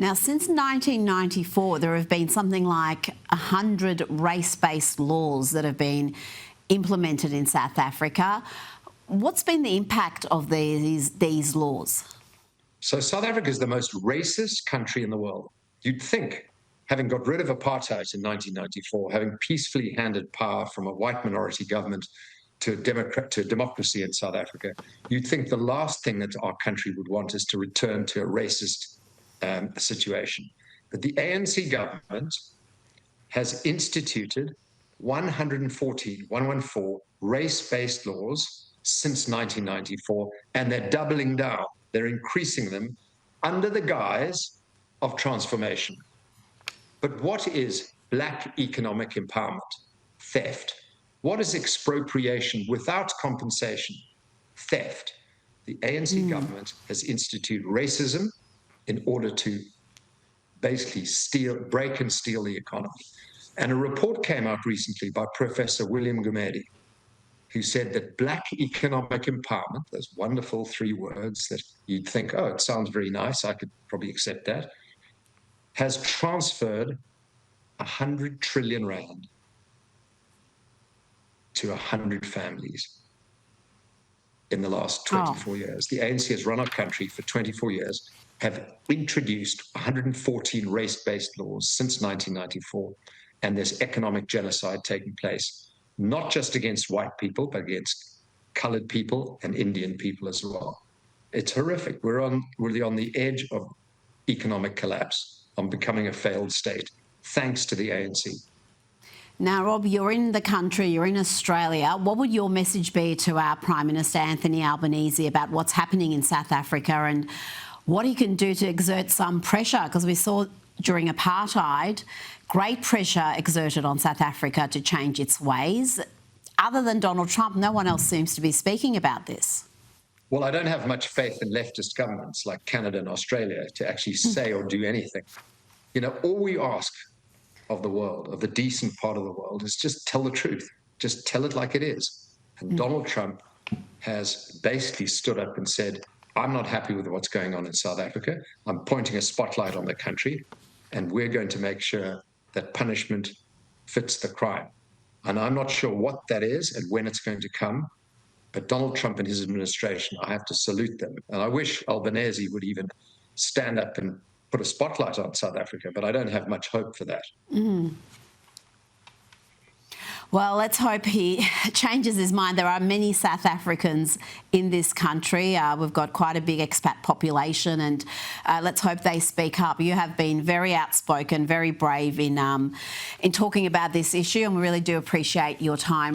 Now, since 1994, there have been something like 100 race-based laws that have been implemented in South Africa. What's been the impact of these laws? So South Africa is the most racist country in the world. You'd think, having got rid of apartheid in 1994, having peacefully handed power from a white minority government to democracy in South Africa, you'd think the last thing that our country would want is to return to a racist situation. But the ANC government has instituted 114 race-based laws since 1994, and they're doubling down. They're increasing them under the guise of transformation. But what is black economic empowerment? Theft. What is expropriation without compensation? Theft. The ANC government has instituted racism in order to basically break and steal the economy. And a report came out recently by Professor William Gumede, who said that black economic empowerment, those wonderful three words that you'd think, oh, it sounds very nice, I could probably accept that, has transferred 100 trillion rand to 100 families in the last 24 years. The ANC has run our country for 24 years, have introduced 114 race-based laws since 1994, and there's economic genocide taking place, not just against white people, but against colored people and Indian people as well. It's horrific. We're on the edge of economic collapse, on becoming a failed state, thanks to the ANC. Now, Rob, you're in the country, you're in Australia. What would your message be to our Prime Minister, Anthony Albanese, about what's happening in South Africa and what he can do to exert some pressure? Because we saw during apartheid, great pressure exerted on South Africa to change its ways. Other than Donald Trump, no one else seems to be speaking about this. Well, I don't have much faith in leftist governments like Canada and Australia to actually say or do anything. You know, all we ask of the world, of the decent part of the world, is just tell the truth. Just tell it like it is. And Donald Trump has basically stood up and said, I'm not happy with what's going on in South Africa. I'm pointing a spotlight on the country, and we're going to make sure that punishment fits the crime. And I'm not sure what that is and when it's going to come, but Donald Trump and his administration, I have to salute them. And I wish Albanese would even stand up and put a spotlight on South Africa, but I don't have much hope for that. Well, let's hope he changes his mind. There are many South Africans in this country. We've got quite a big expat population, and let's hope they speak up. You have been very outspoken, very brave in talking about this issue, and we really do appreciate your time.